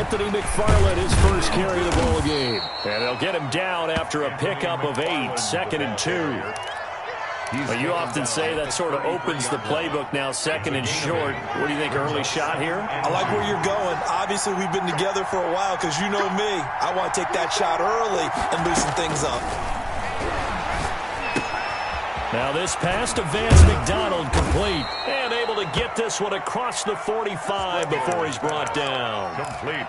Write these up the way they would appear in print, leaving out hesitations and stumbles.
Anthony McFarland, his first carry of the ball game. And they'll get him down after a pickup of 8, 2nd and 2. Well, you often say that sort of opens the playbook now, 2nd and short. What do you think, early shot here? I like where you're going. Obviously, we've been together for a while because you know me. I want to take that shot early and loosen things up. Now this pass to Vance McDonald complete. And able to get this one across the 45 before he's brought down.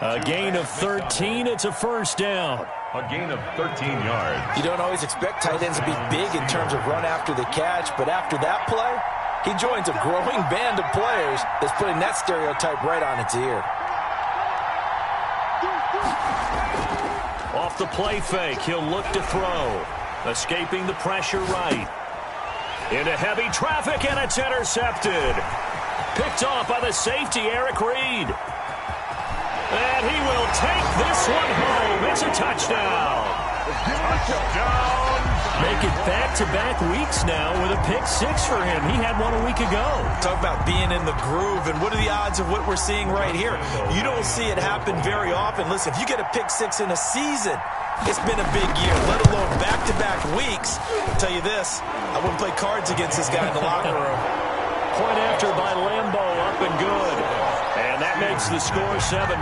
A gain of 13. It's a first down. A gain of 13 yards. You don't always expect tight ends to be big in terms of run after the catch, but after that play, he joins a growing band of players that's putting that stereotype right on its ear. Off the play fake, he'll look to throw. Escaping the pressure right. Into heavy traffic, and it's intercepted. Picked off by the safety, Eric Reed. And he will take this one home. It's a touchdown. Touchdown. Make it back-to-back weeks now with a pick 6 for him. He had one a week ago. Talk about being in the groove, and what are the odds of what we're seeing right here? You don't see it happen very often. Listen, if you get a pick 6 in a season, it's been a big year, let alone back-to-back weeks. I'll tell you this, I wouldn't play cards against this guy in the locker room. Point after by Lambo, up and good. And that makes the score 7-0.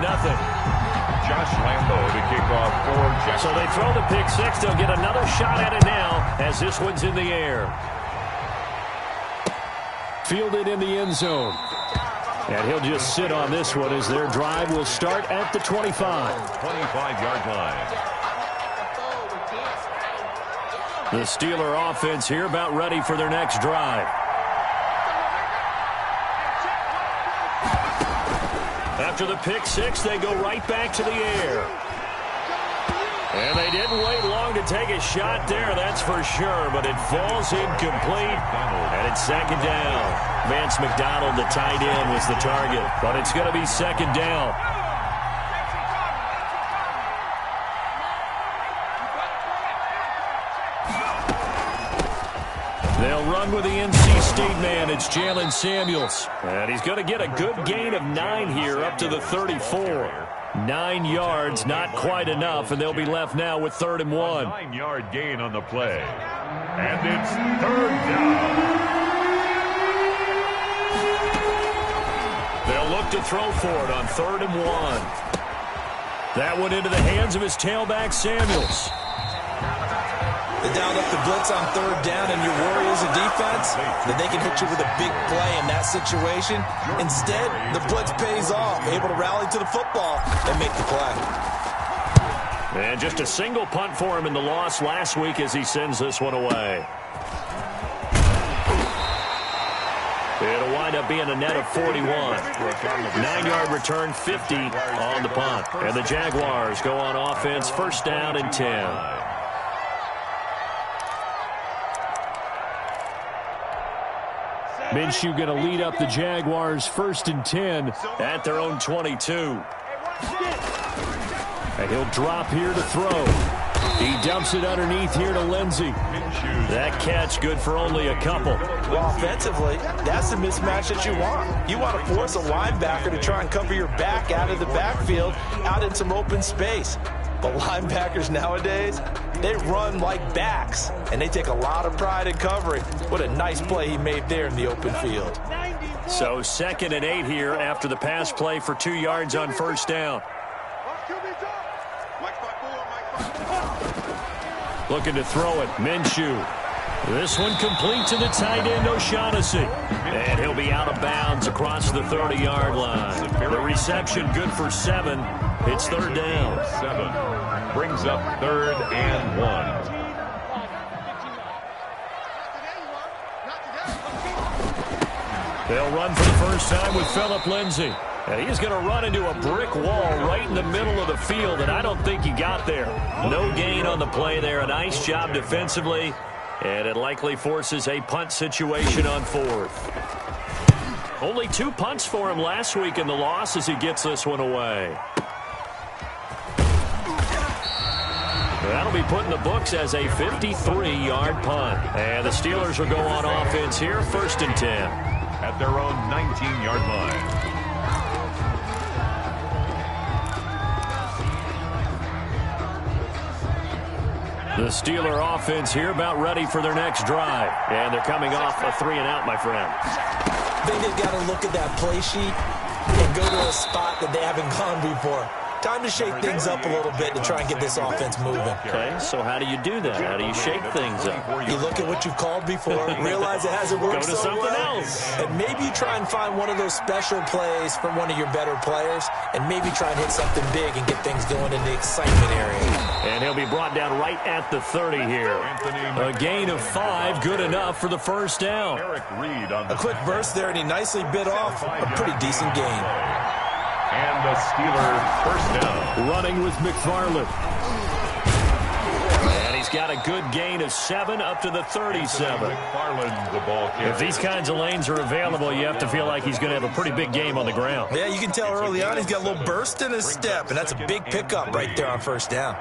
Josh Lambo to kick off for Jags. So they throw the pick 6. They'll get another shot at it now as this one's in the air. Fielded in the end zone. And he'll just sit on this one as their drive will start at the 25. 25-yard line. The Steeler offense here about ready for their next drive. After the pick 6, they go right back to the air. And they didn't wait long to take a shot there, that's for sure, but it falls incomplete, and it's 2nd down. Vance McDonald, the tight end, was the target, but it's going to be 2nd down. They'll run with the NC State man. It's Jalen Samuels. And he's going to get a good gain of 9 here up to the 34. 9 yards, not quite enough, and they'll be left now with 3rd and 1. 9-yard gain on the play. And it's 3rd down. They'll look to throw for it on 3rd and 1. That one into the hands of his tailback, Samuels. They dialed up the blitz on 3rd down, and your worry as a defense, that they can hit you with a big play in that situation. Instead, the blitz pays off, able to rally to the football and make the play. And just a single punt for him in the loss last week as he sends this one away. It'll wind up being a net of 41. 9-yard return, 50 on the punt. And the Jaguars go on offense, 1st down and 10. Minshew going to lead up the Jaguars 1st and 10 at their own 22. And he'll drop here to throw. He dumps it underneath here to Lindsey. That catch good for only a couple. Well, offensively, that's the mismatch that you want. You want to force a linebacker to try and cover your back out of the backfield, out in some open space. But linebackers nowadays, they run like backs, and they take a lot of pride in covering. What a nice play he made there in the open field. So 2nd and 8 here after the pass play for 2 yards on 1st down. Looking to throw it, Minshew. This one complete to the tight end, O'Shaughnessy. And he'll be out of bounds across the 30-yard line. The reception good for 7. It's 3rd down. 7 brings up 3rd and 1. They'll run for the first time with Phillip Lindsay. And he's going to run into a brick wall right in the middle of the field, and I don't think he got there. No gain on the play there. A nice job defensively, and it likely forces a punt situation on 4th. Only 2 punts for him last week in the loss as he gets this one away. That'll be put in the books as a 53-yard punt. And the Steelers will go on offense here, 1st and 10. At their own 19-yard line. The Steeler offense here about ready for their next drive. And they're coming off a 3-and-out, my friend. I think they've got to look at that play sheet and go to a spot that they haven't gone before. Time to shake things up a little bit to try and get this offense moving. Okay, so how do you do that? How do you shake things up? You look at what you've called before, realize it hasn't worked Go to something else. and maybe you try and find one of those special plays from one of your better players, and maybe try and hit something big and get things going in the excitement area. And he'll be brought down right at the 30 here. A gain of 5, good enough for the first down. A quick burst there, and he nicely bit off a pretty decent gain. And the Steelers first down. Running with McFarland. And he's got a good gain of 7 up to the 37. McFarland, the ball carrier. If these kinds of lanes are available, you have to feel like he's going to have a pretty big game on the ground. Yeah, you can tell early on he's got a little burst in his step, and that's a big pickup right there on first down.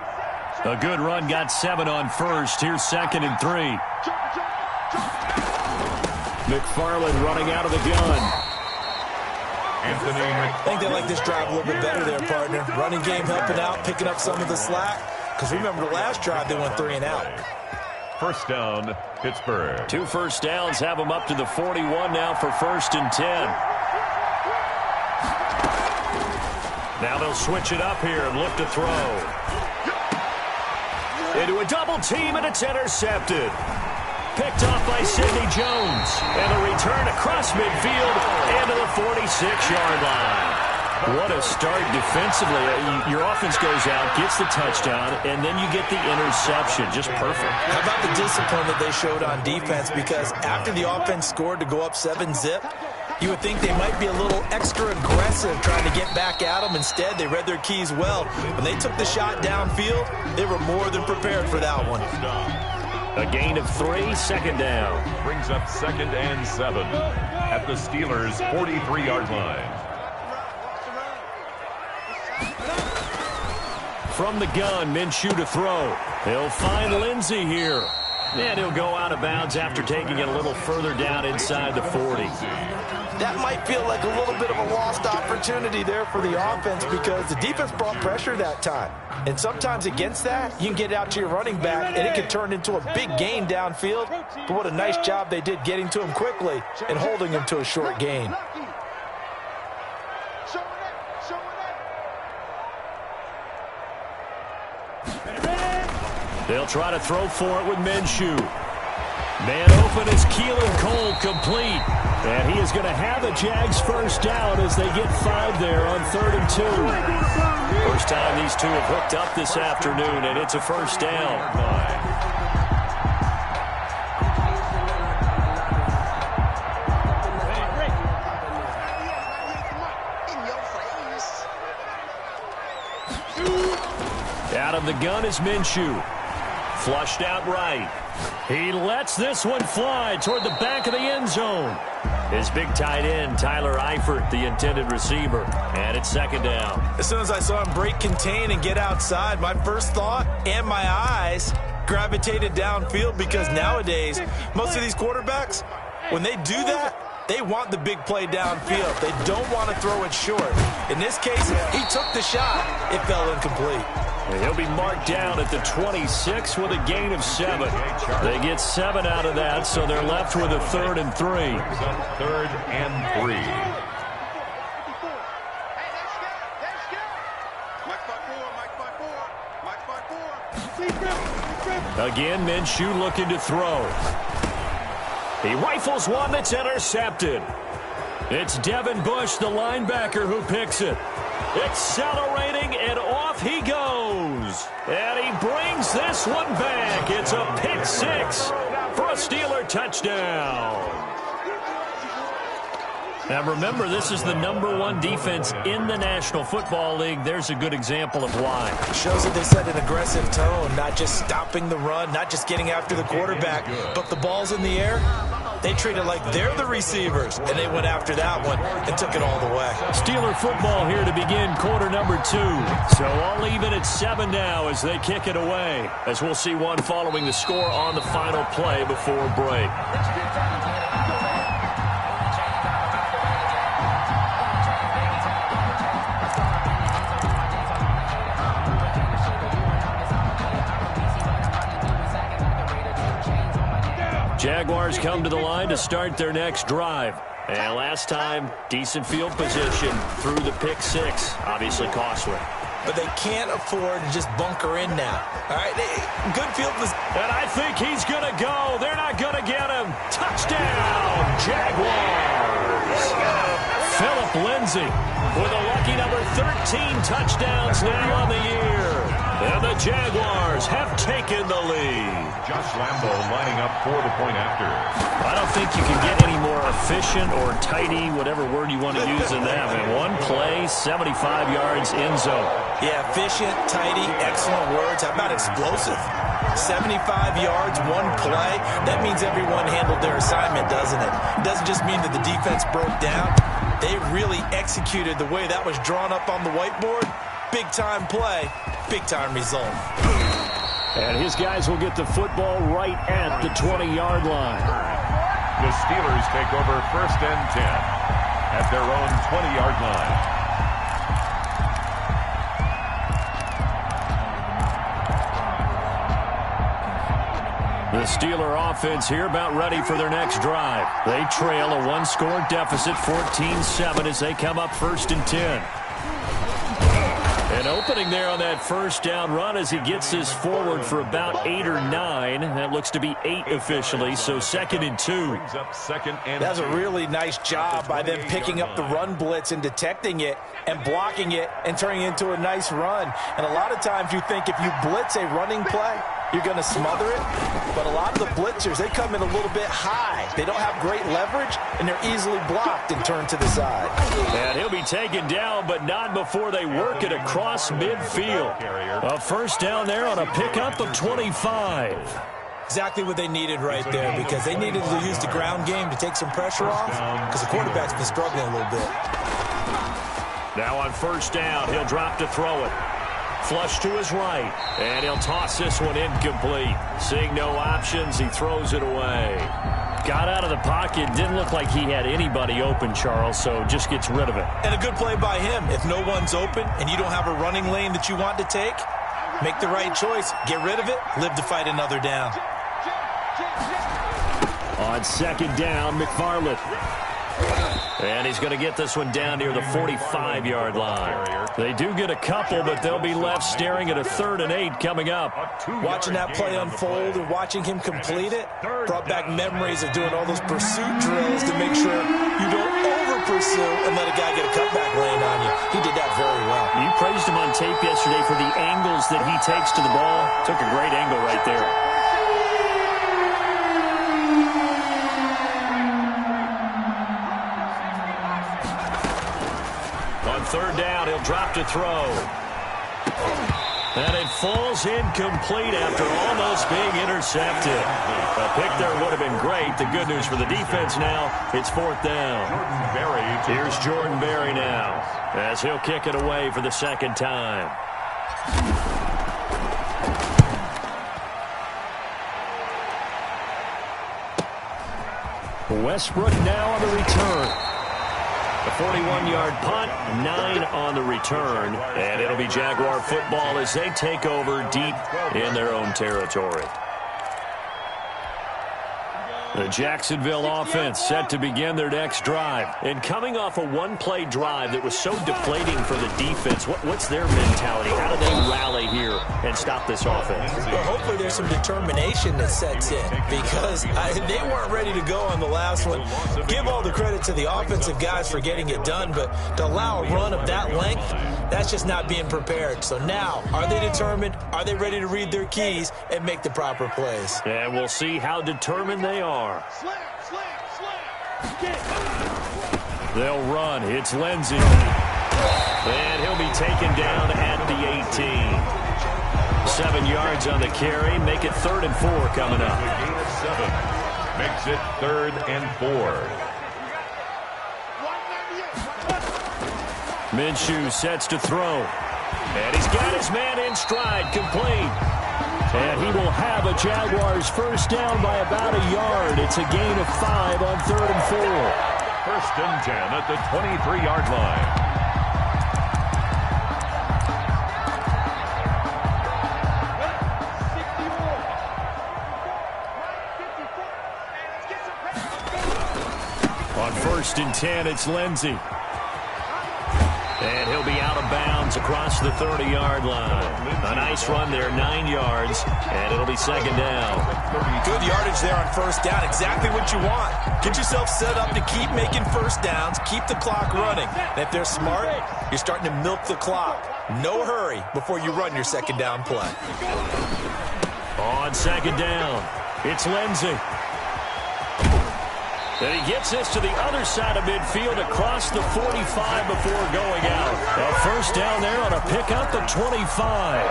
A good run got 7 on first. Here's 2nd and 3. McFarland running out of the gun. I think they like this drive a little bit better there, partner. Running game helping out, picking up some of the slack. Because remember the last drive, they went 3-and-out. First down, Pittsburgh. 2 first downs have them up to the 41 now for 1st and 10. Now they'll switch it up here and look to throw. Into a double team, and it's intercepted. Picked off by Sidney Jones. And a return across midfield into the 46-yard line. What a start defensively. Your offense goes out, gets the touchdown, and then you get the interception. Just perfect. How about the discipline that they showed on defense? Because after the offense scored to go up 7-zip, you would think they might be a little extra aggressive trying to get back at them. Instead, they read their keys well. When they took the shot downfield, they were more than prepared for that one. A gain of 3, 2nd down. Brings up 2nd and 7 at the Steelers' 43-yard line. From the gun, Minshew to throw. He'll find Lindsey here. And he'll go out of bounds after taking it a little further down inside the 40. That might feel like a little bit of a lost opportunity there for the offense because the defense brought pressure that time. And sometimes against that, you can get out to your running back, and it can turn into a big gain downfield. But what a nice job they did getting to him quickly and holding him to a short gain. They'll try to throw for it with Minshew. Man open is Keelan Cole complete. And he is going to have a Jags first down as they get 5 there on 3rd and 2. First time these two have hooked up this afternoon, and it's a first down. Out of the gun is Minshew. Flushed out right. He lets this one fly toward the back of the end zone. His big tight end, Tyler Eifert, the intended receiver. And it's 2nd down. As soon as I saw him break contain and get outside, my first thought and my eyes gravitated downfield because nowadays, most of these quarterbacks, when they do that, they want the big play downfield. They don't want to throw it short. In this case, he took the shot. It fell incomplete. He'll be marked down at the 26 with a gain of 7. They get 7 out of that, so they're left with a 3rd and 3. 3rd and 3. Again, Minshew looking to throw. He rifles one that's intercepted. It's Devin Bush, the linebacker, who picks it. Accelerating, and off he goes. And he brings this one back. It's a pick 6 for a Steeler touchdown. Now remember, this is the #1 defense in the National Football League. There's a good example of why. It shows that they set an aggressive tone, not just stopping the run, not just getting after the quarterback, but the ball's in the air. They treat it like they're the receivers, and they went after that one and took it all the way. Steeler football here to begin quarter number 2. So I'll leave it at 7 now as they kick it away, as we'll see one following the score on the final play before break. Jaguars come to the line to start their next drive. And last time, decent field position through the pick six. Obviously costly. But they can't afford to just bunker in now. All right, good field position. And I think he's going to go. They're not going to get him. Touchdown, Jaguars. Philip Lindsay with a lucky number 13 touchdowns now on the year. And the Jaguars have taken the lead. Josh Lambo lining up for the point after. I don't think you can get any more efficient or tidy, whatever word you want to use in that. Man, one play, 75 yards, end zone. Yeah, efficient, tidy, excellent words. How about explosive? 75 yards, one play. That means everyone handled their assignment, doesn't it? It doesn't just mean that the defense broke down. They really executed the way that was drawn up on the whiteboard. Big-time play, big-time result. And his guys will get the football right at the 20-yard line. The Steelers take over 1st and 10 at their own 20-yard line. The Steeler offense here about ready for their next drive. They trail a one-score deficit, 14-7, as they come up 1st and 10. An opening there on that first down run as he gets this forward for about 8 or 9. That looks to be 8 officially, so 2nd and 2. That's a really nice job by them picking up the run blitz and detecting it and blocking it and turning it into a nice run. And a lot of times you think if you blitz a running play, you're going to smother it. But a lot of the blitzers, they come in a little bit high. They don't have great leverage, and they're easily blocked and turned to the side. And he'll be taken down, but not before they work it across midfield. A first down there on a pickup of 25. Exactly what they needed right there, because they needed to use the ground game to take some pressure off, because the quarterback's been struggling a little bit. Now on first down, he'll drop to throw it. Flush to his right, and he'll toss this one incomplete. Seeing no options, he throws it away. Got out of the pocket, didn't look like he had anybody open, Charles, so just gets rid of it. And a good play by him. If no one's open and you don't have a running lane that you want to take, make the right choice. Get rid of it, live to fight another down. On 2nd down, McFarland. And he's going to get this one down near the 45-yard line. They do get a couple, but they'll be left staring at a 3rd and 8 coming up. Watching that play unfold and watching him complete it brought back memories of doing all those pursuit drills to make sure you don't over-pursue and let a guy get a cutback lane on you. He did that very well. You praised him on tape yesterday for the angles that he takes to the ball. Took a great angle right there. On 3rd down, he'll drop to throw. And it falls incomplete after almost being intercepted. A pick there would have been great. The good news for the defense now, it's 4th down. Here's Jordan Berry now, as he'll kick it away for the 2nd time. Westbrook now on the return. A 41-yard punt, 9 on the return, and it'll be Jaguar football as they take over deep in their own territory. The Jacksonville offense set to begin their next drive. And coming off a one-play drive that was so deflating for the defense, what's their mentality? How do they rally here and stop this offense? Well, hopefully there's some determination that sets in, because they weren't ready to go on the last one. Give all the credit to the offensive guys for getting it done, but to allow a run of that length, that's just not being prepared. So now, are they determined? Are they ready to read their keys and make the proper plays? And we'll see how determined they are. They'll run. It's Lindsay. And he'll be taken down at the 18. 7 yards on the carry. Make it 3rd and 4 coming up. Gain of 7 makes it 3rd and 4. Minshew sets to throw. And he's got his man in stride, complete. And he will have a Jaguars first down by about a yard. It's a gain of 5 on 3rd and 4. 1st and 10 at the 23-yard line. first and 10, it's Lindsey. And he'll be out of bounds across the 30-yard line. A nice run there, 9 yards, and it'll be second down. Good yardage there on first down, exactly what you want. Get yourself set up to keep making first downs, keep the clock running. And if they're smart, you're starting to milk the clock. No hurry before you run your second down play. On second down, it's Lindsey. And he gets this to the other side of midfield across the 45 before going out. A first down there on a pickup at 25.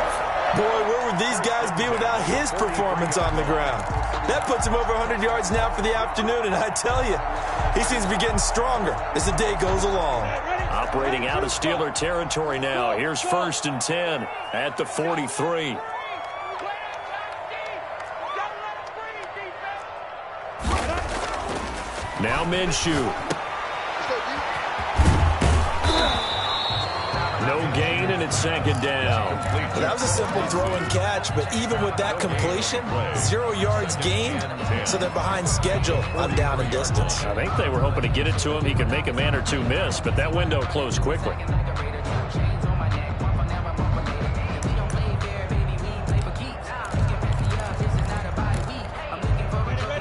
Boy, where would these guys be without his performance on the ground? That puts him over 100 yards now for the afternoon, and I tell you, he seems to be getting stronger as the day goes along. Operating out of Steeler territory now. Here's first and 10 at the 43. Now Minshew. No gain, and it's second down. That was a simple throw and catch, but even with that completion, 0 yards gained, so they're behind schedule on down and distance. I think they were hoping to get it to him. He could make a man or two miss, but that window closed quickly.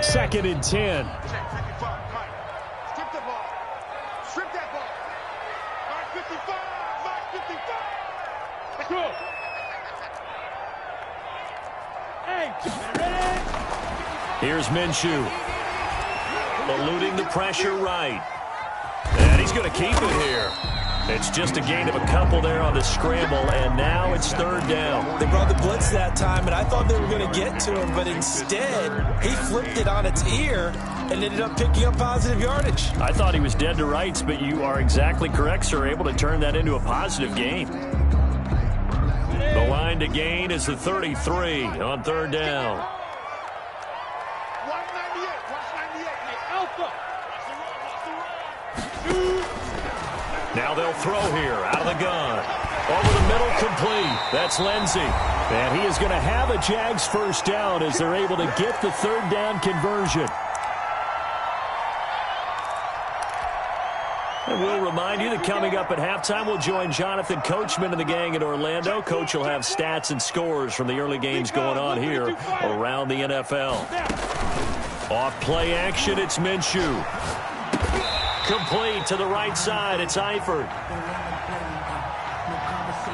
Second and 10. Here's Minshew. Eluding the pressure right. And he's going to keep it here. It's just a gain of a couple there on the scramble, and now it's third down. They brought the blitz that time, and I thought they were going to get to him, but instead, he flipped it on its ear and ended up picking up positive yardage. I thought he was dead to rights, but you are exactly correct, sir. Able to turn that into a positive gain. The line to gain is the 33 on third down. Now they'll throw here out of the gun. Over the middle, complete. That's Lindsey. And he is going to have a Jags first down as they're able to get the third down conversion. And we'll remind you that coming up at halftime, we'll join Jonathan Coachman and the gang in Orlando. Coach will have stats and scores from the early games going on here around the NFL. Off play action, it's Minshew. Complete to the right side, it's Eifert.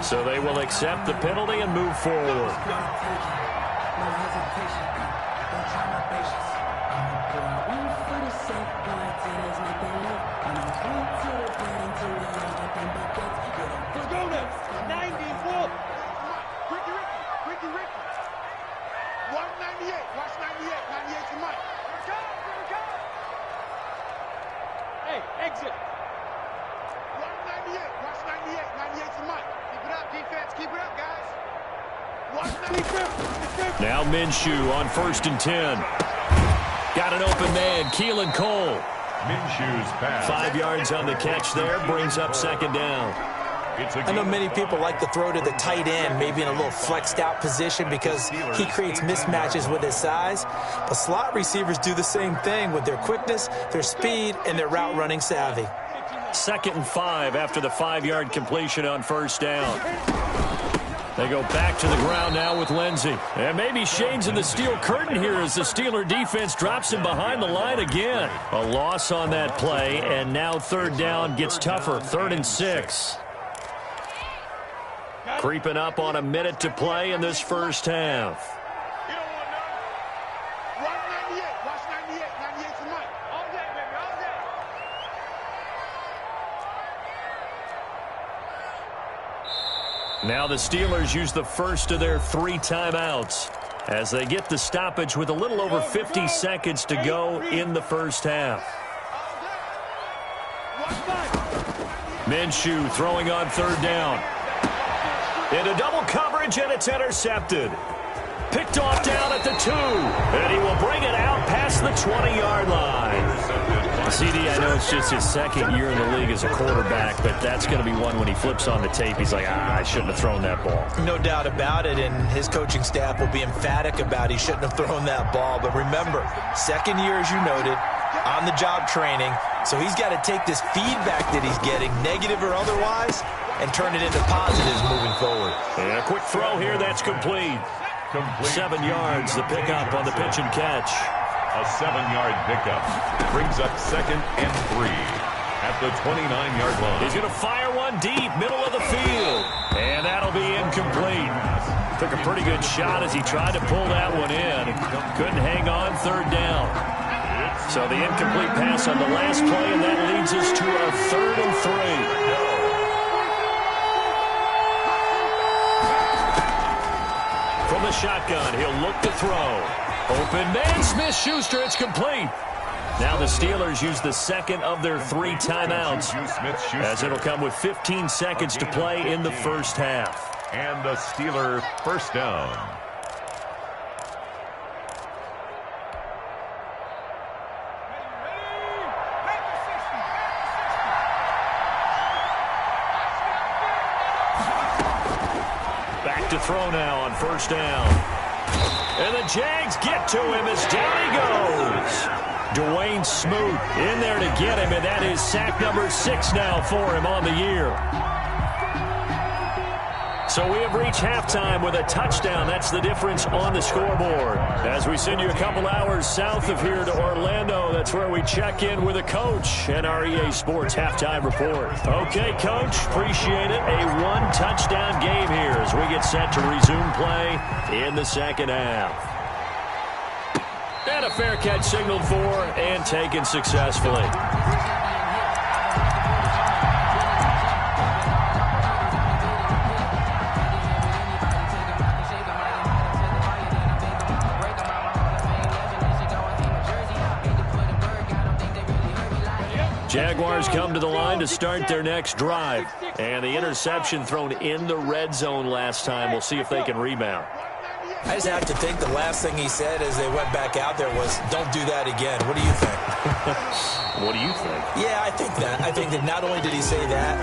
So they will accept the penalty and move forward. Exit. 198. Watch 98. 98's the mic. Keep it up, defense. Keep it up, guys. Watch 98. Now Minshew on first and 10. Got an open man, Keelan Cole. Minshew's pass. 5 yards on the catch there, brings up second down. I know many people like to throw to the tight end, maybe in a little flexed out position because he creates mismatches with his size. But slot receivers do the same thing with their quickness, their speed, and their route running savvy. Second and 5 after the 5-yard completion on first down. They go back to the ground now with Lindsey. And maybe Shane's in the steel curtain here as the Steeler defense drops him behind the line again. A loss on that play, and now third down gets tougher. 3rd and 6. Creeping up on a minute to play in this first half. Now the Steelers use the first of their 3 timeouts as they get the stoppage with a little over 50 seconds to go in the first half. Minshew throwing on third down. Into double coverage, and it's intercepted. Picked off down at the 2, and he will bring it out past the 20-yard line. CD, I know it's just his second year in the league as a quarterback, but that's going to be one when he flips on the tape. He's like, I shouldn't have thrown that ball. No doubt about it, and his coaching staff will be emphatic about he shouldn't have thrown that ball. But remember, second year, as you noted, on-the-job training. So he's got to take this feedback that he's getting, negative or otherwise, and turn it into positives moving forward. And a quick throw here that's complete. 7 yards, the pickup on the pitch and catch. A 7-yard pickup brings up 2nd and 3 at the 29-yard line. He's going to fire one deep, middle of the field. And that'll be incomplete. Took a pretty good shot as he tried to pull that one in. Couldn't hang on, 3rd down. So the incomplete pass on the last play, and that leads us to a 3rd and 3. From the shotgun, he'll look to throw. Open man, Smith-Schuster, it's complete. Now the Steelers use the 2nd of their 3 timeouts, as it'll come with 15 seconds to play in the first half. And a Steeler first down. Back to throw now on first down. And the Jags get to him as down he goes. Dwayne Smoot in there to get him, and that is sack number 6 now for him on the year. So we have reached halftime with a touchdown. That's the difference on the scoreboard. As we send you a couple hours south of here to Orlando, that's where we check in with a coach and our EA Sports halftime report. Okay, Coach, appreciate it. A 1-touchdown game here as we get set to resume play in the second half. And a fair catch signaled for and taken successfully. Jaguars come to the line to start their next drive. And the interception thrown in the red zone last time. We'll see if they can rebound. I just have to think the last thing he said as they went back out there was, don't do that again. What do you think? What do you think? Yeah, I think that. I think that not only did he say that,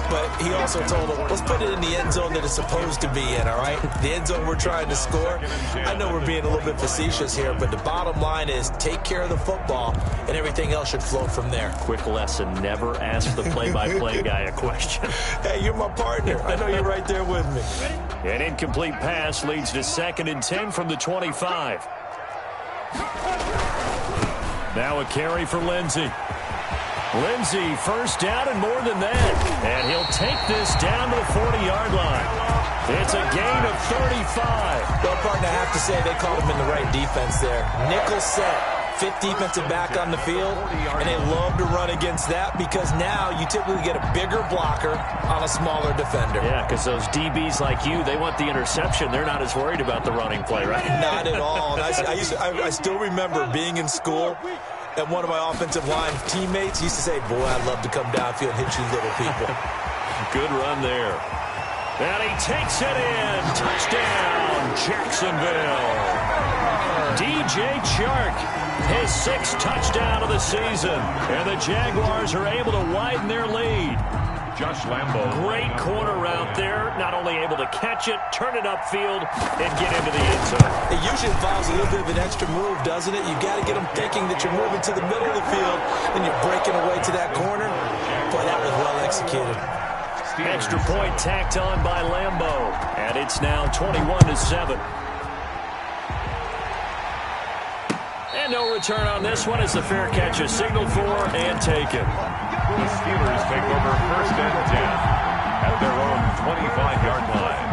but he also told them, let's put it in the end zone that it's supposed to be in, all right? The end zone we're trying to score. I know we're being a little bit facetious here, but the bottom line is take care of the football, and everything else should flow from there. Quick lesson, never ask the play-by-play guy a question. Hey, you're my partner. I know you're right there with me. An incomplete pass leads to 2nd and 10 from the 25. Now a carry for Lindsey. Lindsey, first down and more than that. And he'll take this down to the 40-yard line. It's a gain of 35. Well, partner, I have to say they called him in the right defense there. Nickel set. 5th defensive back on the field, and they love to run against that because now you typically get a bigger blocker on a smaller defender. Yeah, because those DBs like you, they want the interception. They're not as worried about the running play, right? Not at all. And I still remember being in school, and one of my offensive line teammates used to say, boy, I'd love to come downfield and hit you little people. Good run there. And he takes it in. Touchdown, Jacksonville. DJ Chark, his 6th touchdown of the season. And the Jaguars are able to widen their lead. Josh Lambo. Great corner route there. Not only able to catch it, turn it upfield, and get into the end zone. It usually involves a little bit of an extra move, doesn't it? You've got to get them thinking that you're moving to the middle of the field, and you're breaking away to that corner. Boy, that was well executed. Extra point tacked on by Lambo. And it's now 21-7. And no return on this one as the fair catch is signaled for and taken. The Steelers take over 1st and 10 at their own 25-yard line.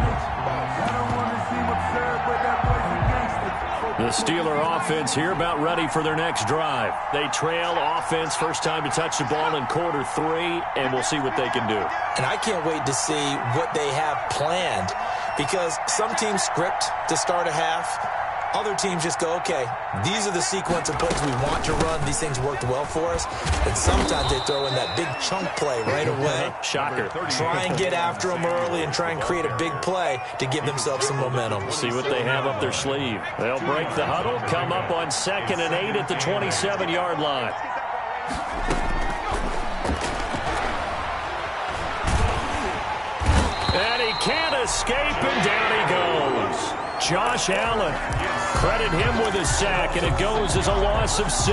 The Steeler offense here about ready for their next drive. They trail offense, first time to touch the ball in quarter 3, and we'll see what they can do. And I can't wait to see what they have planned because some teams script to start a half. Other teams just go, okay, these are the sequence of plays we want to run. These things worked well for us. And sometimes they throw in that big chunk play right away. Shocker. Try and get after them early and try and create a big play to give themselves some momentum. See what they have up their sleeve. They'll break the huddle, come up on 2nd and 8 at the 27-yard line. And he can't escape, and down he goes. Josh Allen. Credit him with a sack, and it goes as a loss of 6.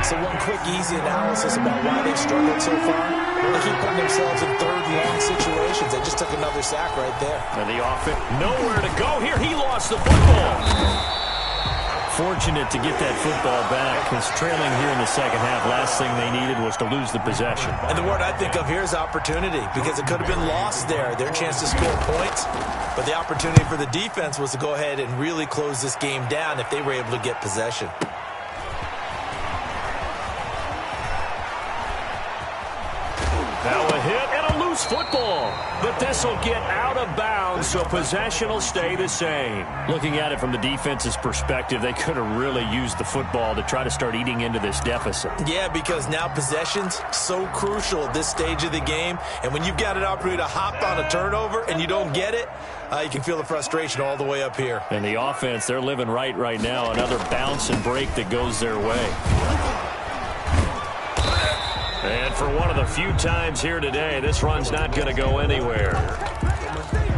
So one quick, easy analysis about why they've struggled so far. They keep putting themselves in third and long situations. They just took another sack right there. And the offense, nowhere to go here. He lost the football. Fortunate to get that football back, because trailing here in the second half, last thing they needed was to lose the possession. And the word I think of here is opportunity, because it could have been lost there, their chance to score points. But the opportunity for the defense was to go ahead and really close this game down if they were able to get possession. Now a hit and a loose football. But this will get out of bounds, so possession will stay the same. Looking at it from the defense's perspective, they could have really used the football to try to start eating into this deficit. Yeah, because now possession's so crucial at this stage of the game. And when you've got an opportunity to hop on a turnover and you don't get it, you can feel the frustration all the way up here. And the offense, they're living right now. Another bounce and break that goes their way. And for one of the few times here today, this run's not going to go anywhere.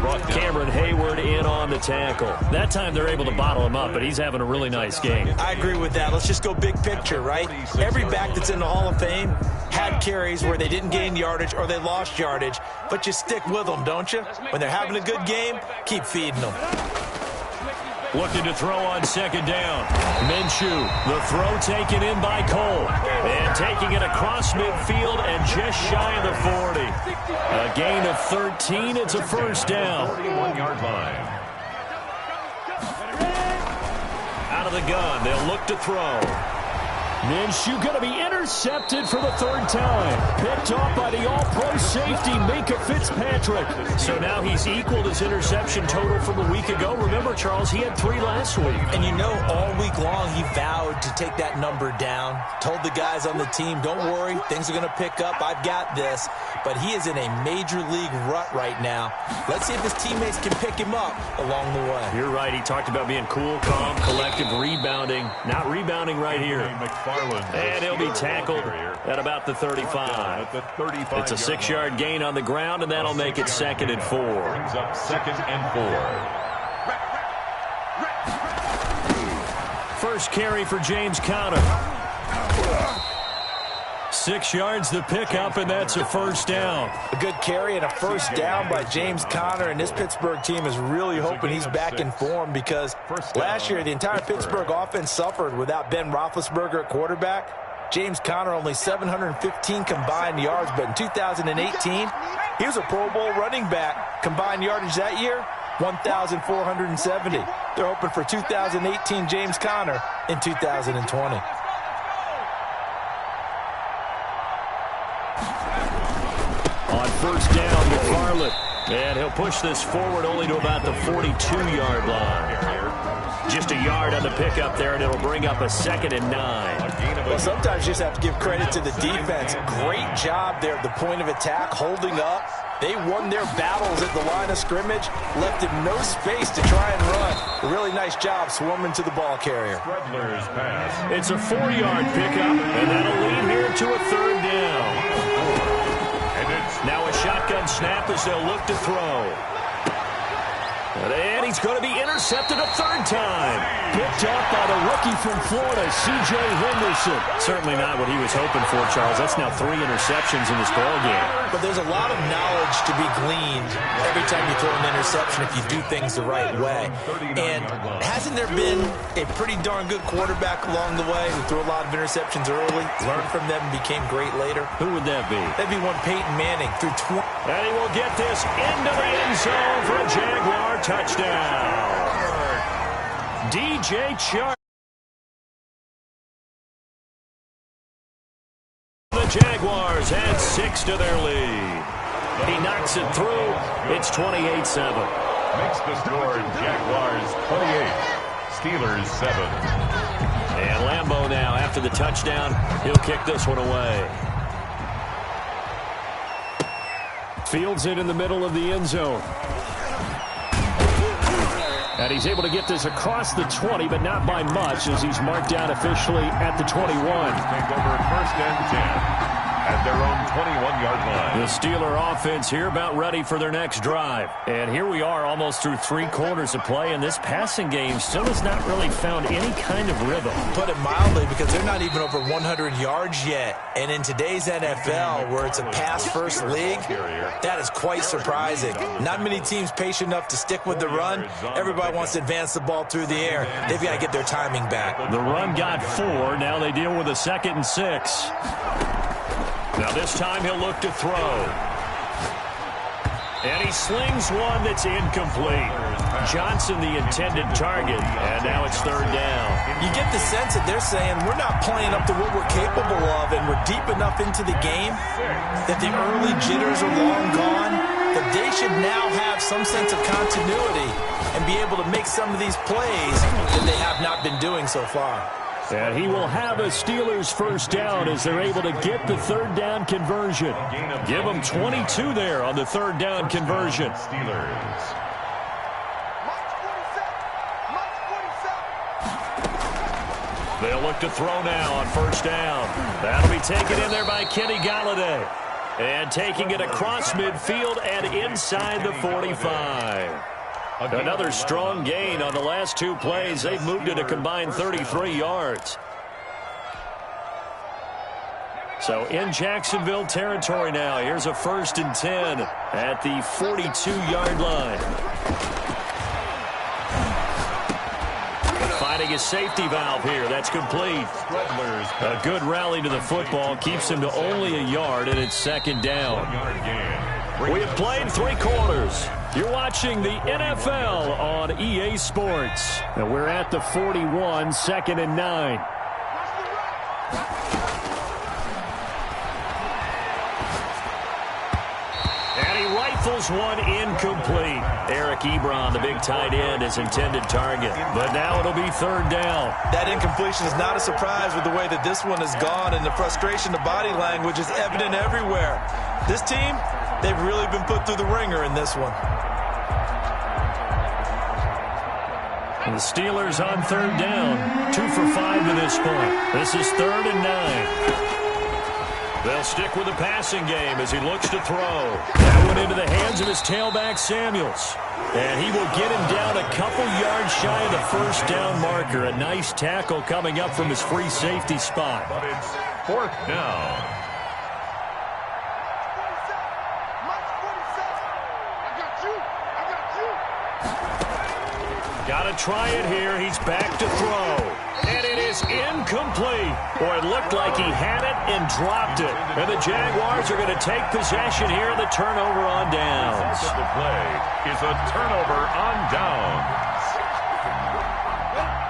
Brought Cameron Hayward in on the tackle. That time they're able to bottle him up, but he's having a really nice game. I agree with that. Let's just go big picture, right? Every back that's in the Hall of Fame had carries where they didn't gain yardage or they lost yardage, but you stick with them, don't you? When they're having a good game, keep feeding them. Looking to throw on second down. Minshew, the throw taken in by Cole. And taking it across midfield and just shy of the 40. A gain of 13. It's a first down. 41-yard line. Out of the gun. They'll look to throw. Minshew going to be intercepted for the third time. Picked off by the all-pro safety, Minkah Fitzpatrick. So now he's equaled his interception total from a week ago. Remember, Charles, he had 3 last week. And you know, all week long he vowed to take that number down. Told the guys on the team, don't worry, things are going to pick up. I've got this. But he is in a major league rut right now. Let's see if his teammates can pick him up along the way. You're right. He talked about being cool, calm, collective, rebounding. Not rebounding right here. And he'll be tackled at about the 35. It's a 6-yard gain on the ground, and that'll make it 2nd and 4. Brings up 2nd and 4. First carry for James Conner. 6 yards the pickup, and that's a first down. A good carry and a first down by James Conner, and this Pittsburgh team is really hoping he's back in form because last year the entire Pittsburgh offense suffered without Ben Roethlisberger at quarterback. James Conner only 715 combined yards, but in 2018, he was a Pro Bowl running back. Combined yardage that year, 1,470. They're hoping for 2018 James Conner in 2020. On first down, McFarland. And he'll push this forward only to about the 42-yard line. Just a yard on the pickup there, and it'll bring up a 2nd and 9. Well, sometimes you just have to give credit to the defense. Great job there at the point of attack, holding up. They won their battles at the line of scrimmage, left him no space to try and run. A really nice job swarming to the ball carrier. Pass. It's a 4-yard pickup, and that'll lead here to a 3rd down. Now a shotgun snap as they'll look to throw. And he's going to be intercepted a 3rd time. Picked up by the rookie from Florida, C.J. Henderson. Certainly not what he was hoping for, Charles. That's now 3 interceptions in this ballgame. But there's a lot of knowledge to be gleaned every time you throw an interception if you do things the right way. And hasn't there been a pretty darn good quarterback along the way who threw a lot of interceptions early, learned from them, and became great later? Who would that be? That'd be one Peyton Manning through 20. And he will get this into the end zone for a Jaguar touchdown. DJ Chark. The Jaguars add 6 to their lead. He knocks it through. It's 28-7. Makes the score Jaguars 28, Steelers 7. And Lambeau now, after the touchdown, he'll kick this one away. Fields it in the middle of the end zone. And he's able to get this across the 20, but not by much, as he's marked down officially at the 21. Take over 1st and 10. at their own 21-yard line. The Steeler offense here about ready for their next drive. And here we are almost through 3 quarters of play, and this passing game still has not really found any kind of rhythm. Put it mildly, because they're not even over 100 yards yet. And in today's NFL, where it's a pass-first league, that is quite surprising. Not many teams patient enough to stick with the run. Everybody wants to advance the ball through the air. They've got to get their timing back. The run got 4. Now they deal with a 2nd and 6. Now this time he'll look to throw. And he slings one that's incomplete. Johnson the intended target, and now it's 3rd down. You get the sense that they're saying we're not playing up to what we're capable of, and we're deep enough into the game that the early jitters are long gone, that they should now have some sense of continuity and be able to make some of these plays that they have not been doing so far. And he will have a Steelers 1st down as they're able to get the 3rd down conversion. Give them 22 there on the 3rd down conversion. Steelers. They'll look to throw now on 1st down. That'll be taken in there by Kenny Galladay. And taking it across midfield and inside the 45. Another strong gain on the last 2 plays. They've moved it a combined 33 yards. So in Jacksonville territory now. Here's a 1st and 10 at the 42-yard line. Finding a safety valve here. That's complete. A good rally to the football. Keeps him to only a yard, and it's 2nd down. We have played 3 quarters. You're watching the NFL on EA Sports. And we're at the 41, 2nd and 9. And he rifles one incomplete. Eric Ebron, the big tight end, is intended target. But now it'll be 3rd down. That incompletion is not a surprise with the way that this one has gone, and the frustration, the body language is evident everywhere. This team, they've really been put through the ringer in this one. And the Steelers on 3rd down. 2 for 5 to this point. This is 3rd and 9. They'll stick with the passing game as he looks to throw. That went into the hands of his tailback, Samuels. And he will get him down a couple yards shy of the 1st down marker. A nice tackle coming up from his free safety spot. But it's 4th down. Got to try it here. He's back to throw. And it is incomplete. Boy, it looked like he had it and dropped it. And the Jaguars are going to take possession here. The turnover on downs. The play is a turnover on downs.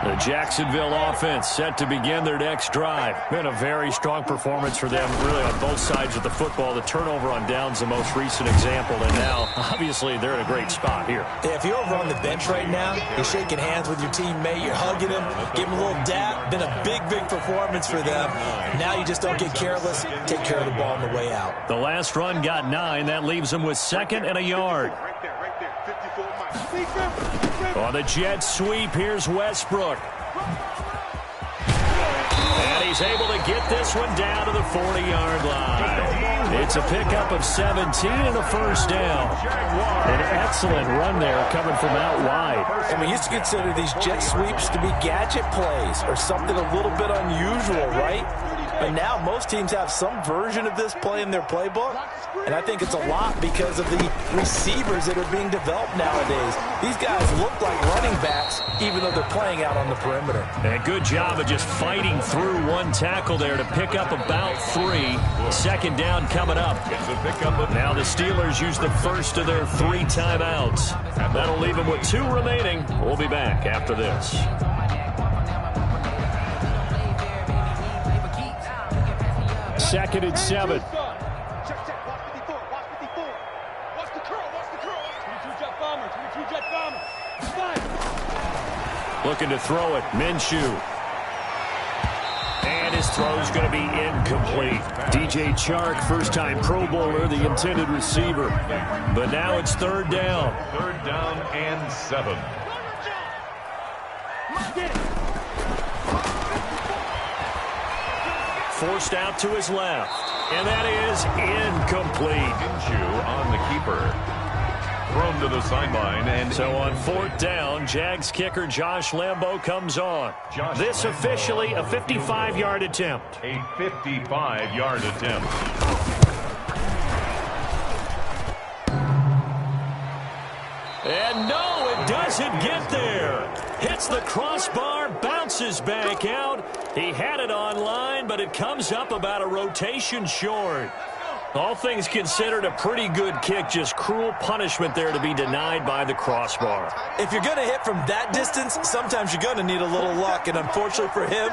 The Jacksonville offense set to begin their next drive. Been a very strong performance for them, really, on both sides of the football. The turnover on downs, the most recent example. And now, obviously, they're in a great spot here. Yeah, if you're over on the bench right now, you're shaking hands with your teammate, you're hugging him, giving him a little dap. Been a big, big performance for them. Now you just don't get careless. Take care of the ball on the way out. The last run got 9. That leaves them with 2nd and a yard. Right there, 54 miles. On the jet sweep, here's Westbrook. And he's able to get this one down to the 40-yard line. It's a pickup of 17 and a 1st down. An excellent run there coming from out wide. And we used to consider these jet sweeps to be gadget plays or something a little bit unusual, right? But now most teams have some version of this play in their playbook. And I think it's a lot because of the receivers that are being developed nowadays. These guys look like running backs, even though they're playing out on the perimeter. And good job of just fighting through one tackle there to pick up about 3. 2nd down coming up. Now the Steelers use the first of their 3 timeouts. That'll leave them with 2 remaining. We'll be back after this. 2nd and 7. Looking to throw it. Minshew. And his throw's going to be incomplete. DJ Chark, first-time Pro Bowler, the intended receiver. But now it's 3rd down. 3rd down and 7. Forced out to his left. And that is incomplete. Minshew on the keeper. Thrown to the sideline. And so on 4th down, Jags kicker Josh Lambo comes on. This officially a 55-yard attempt. A 55-yard attempt. And no, it doesn't get there. Hits the crossbar, bounces back out. He had it on line, but it comes up about a rotation short. All things considered, a pretty good kick. Just cruel punishment there to be denied by the crossbar. If you're going to hit from that distance, sometimes you're going to need a little luck. And unfortunately for him,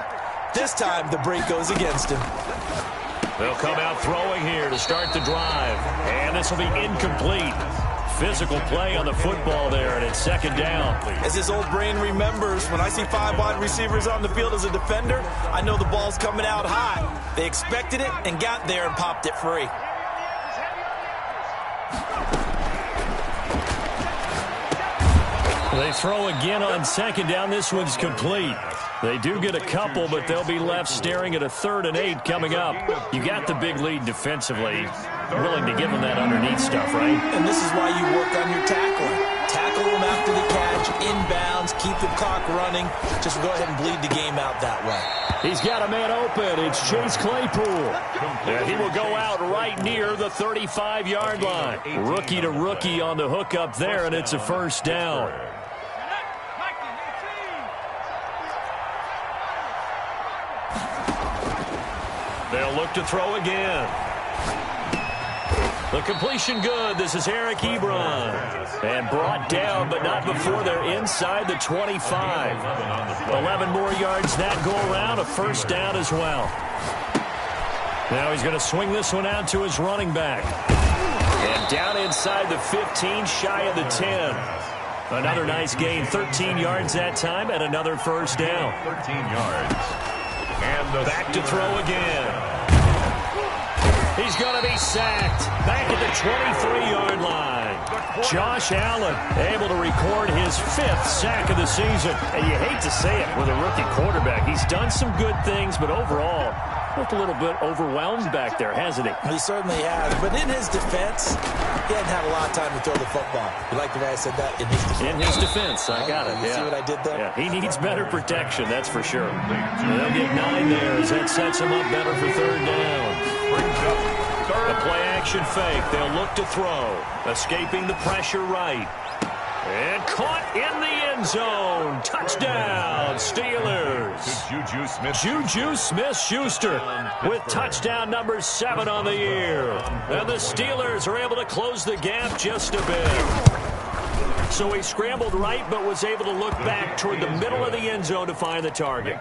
this time the break goes against him. They'll come out throwing here to start the drive. And this will be incomplete. Physical play on the football there, and it's 2nd down. As his old brain remembers, when I see 5 wide receivers on the field as a defender, I know the ball's coming out high. They expected it and got there and popped it free. They throw again on 2nd down. This one's complete. They do get a couple, but they'll be left staring at a 3rd and 8 coming up. You got the big lead defensively. Willing to give them that underneath stuff, right? And this is why you work on your tackling. Tackle them after the catch, inbounds, keep the clock running. Just go ahead and bleed the game out that way. He's got a man open. It's Chase Claypool. And he will go out right near the 35-yard line. Rookie to rookie on the hook up there, and it's a 1st down. They'll look to throw again. The completion good. This is Eric Ebron. And brought down, but not before they're inside the 25. 11 more yards that go around. A 1st down as well. Now he's going to swing this one out to his running back. And down inside the 15, shy of the 10. Another nice gain. 13 yards that time and another 1st down. 13 yards. And back to throw again. He's going to be sacked. Back at the 23-yard line. Josh Allen able to record his 5th sack of the season. And you hate to say it with a rookie quarterback. He's done some good things, but overall, looked a little bit overwhelmed back there, hasn't he? He certainly has. But in his defense, he hadn't had a lot of time to throw the football. You like the way I said that? In his defense. In his defense. I got it. You see what I did there? Yeah, he needs better protection, that's for sure. And they'll get 9 there as that sets him up better for 3rd down. A play-action fake. They'll look to throw. Escaping the pressure right. And caught in the end zone. Touchdown, Steelers. Juju Smith-Schuster with touchdown number 7 on the year. And the Steelers are able to close the gap just a bit. So he scrambled right, but was able to look back toward the middle of the end zone to find the target.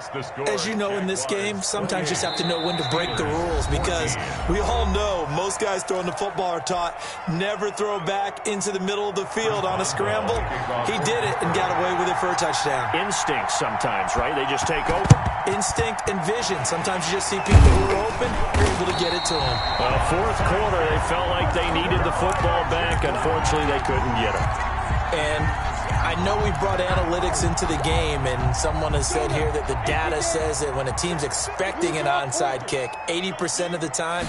As you know, in this game, sometimes you just have to know when to break the rules, because we all know most guys throwing the football are taught never throw back into the middle of the field on a scramble. He did it and got away with it for a touchdown. Instinct sometimes, right? They just take over. Instinct and vision. Sometimes you just see people who are open, you're able to get it to them. Well, 4th quarter, they felt like they needed the football back. Unfortunately, they couldn't get it. And I know we brought analytics into the game, and someone has said here that the data says that when a team's expecting an onside kick, 80% of the time,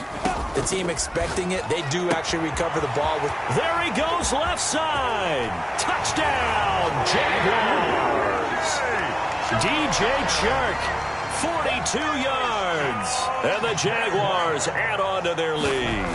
the team expecting it, they do actually recover the ball. There he goes, left side. Touchdown, Jaguars. DJ Chark, 42 yards. And the Jaguars add on to their lead.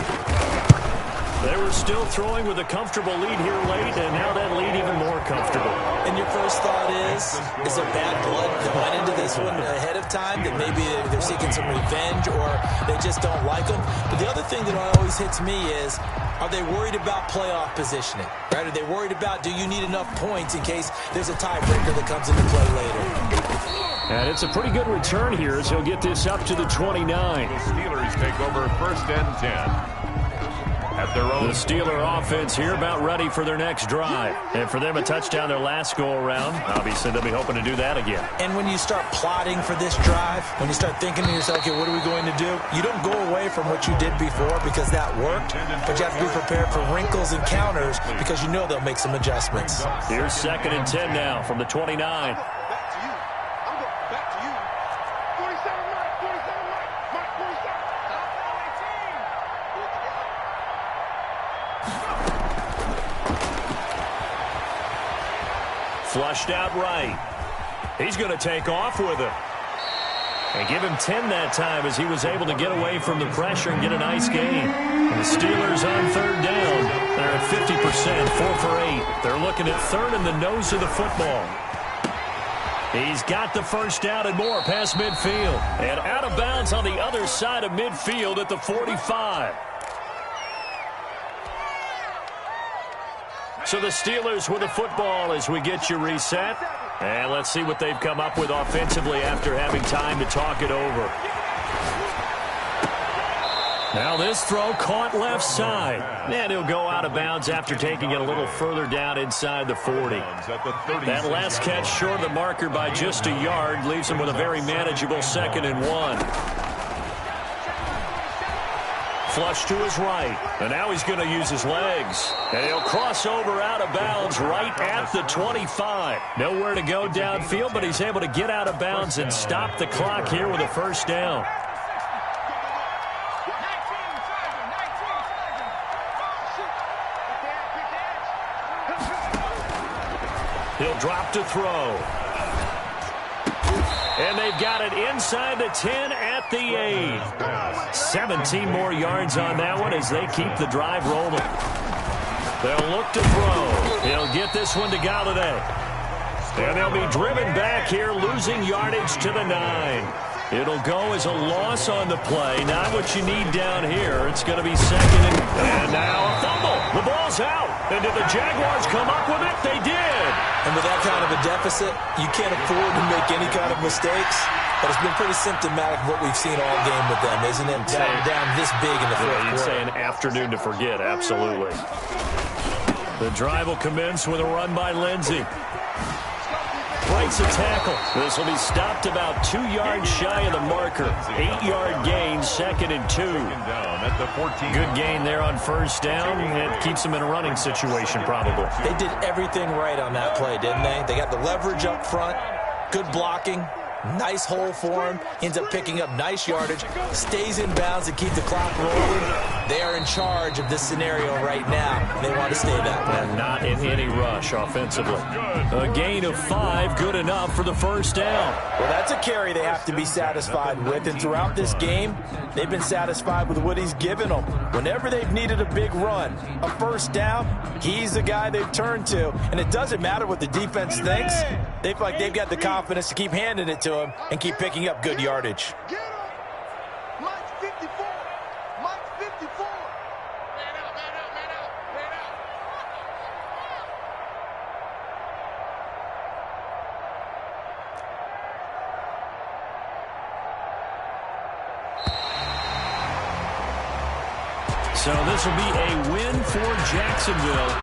They were still throwing with a comfortable lead here late, and now that lead even more comfortable. And your first thought is there bad blood that went into this one ahead of time, that maybe they're seeking some revenge or they just don't like them? But the other thing that always hits me is, are they worried about playoff positioning? Right? Are they worried about, do you need enough points in case there's a tiebreaker that comes into play later? And it's a pretty good return here as he'll get this up to the 29. The Steelers take over 1st and 10. At their own. The Steeler offense here about ready for their next drive. And for them, a touchdown their last go-around. Obviously, they'll be hoping to do that again. And when you start plotting for this drive, when you start thinking to yourself, okay, what are we going to do? You don't go away from what you did before because that worked, but you have to be prepared for wrinkles and counters because you know they'll make some adjustments. Here's 2nd and 10 now from the 29. Flushed out right. He's going to take off with it. And give him 10 that time as he was able to get away from the pressure and get a nice gain. And the Steelers on third down. They're at 50%, 4 for 8. They're looking at third in the nose of the football. He's got the first down and more past midfield. And out of bounds on the other side of midfield at the 45. So the Steelers with the football as we get you reset. And let's see what they've come up with offensively after having time to talk it over. Now this throw caught left side. And he'll go out of bounds after taking it a little further down inside the 40. That last catch short of the marker by just a yard leaves him with a very manageable 2nd and 1. Flush to his right. And now he's going to use his legs. And he'll cross over out of bounds right at the 25. Nowhere to go downfield, but he's able to get out of bounds and stop the clock here with a first down. He'll drop to throw. And they've got it inside the 10 at the 8. 17 more yards on that one as they keep the drive rolling. They'll look to throw. He'll get this one to Galladay. And they'll be driven back here, losing yardage to the 9. It'll go as a loss on the play. Not what you need down here. It's going to be 2nd and now a fumble. The ball's out. And did the Jaguars come up with it? They did. And with that kind of a deficit, you can't afford to make any kind of mistakes. But it's been pretty symptomatic of what we've seen all game with them, isn't it? Down this big in the fourth quarter. You'd say an afternoon to forget, absolutely. The drive will commence with a run by Lindsey. Breaks a tackle. This will be stopped about 2 yards shy of the marker. 8-yard gain, 2nd and 2. Good gain there on first down. It keeps them in a running situation probably. They did everything right on that play, didn't they? They got the leverage up front, good blocking, nice hole for him. Ends up picking up nice yardage, stays in bounds and keep the clock rolling. They are in charge of this scenario right now. They want to stay that way. And not in any rush offensively. A gain of 5, good enough for the first down. Well, that's a carry they have to be satisfied with. And throughout this game, they've been satisfied with what he's given them. Whenever they've needed a big run, a first down, he's the guy they've turned to. And it doesn't matter what the defense thinks. They feel like they've got the confidence to keep handing it to him and keep picking up good yardage. So this will be a win for Jacksonville.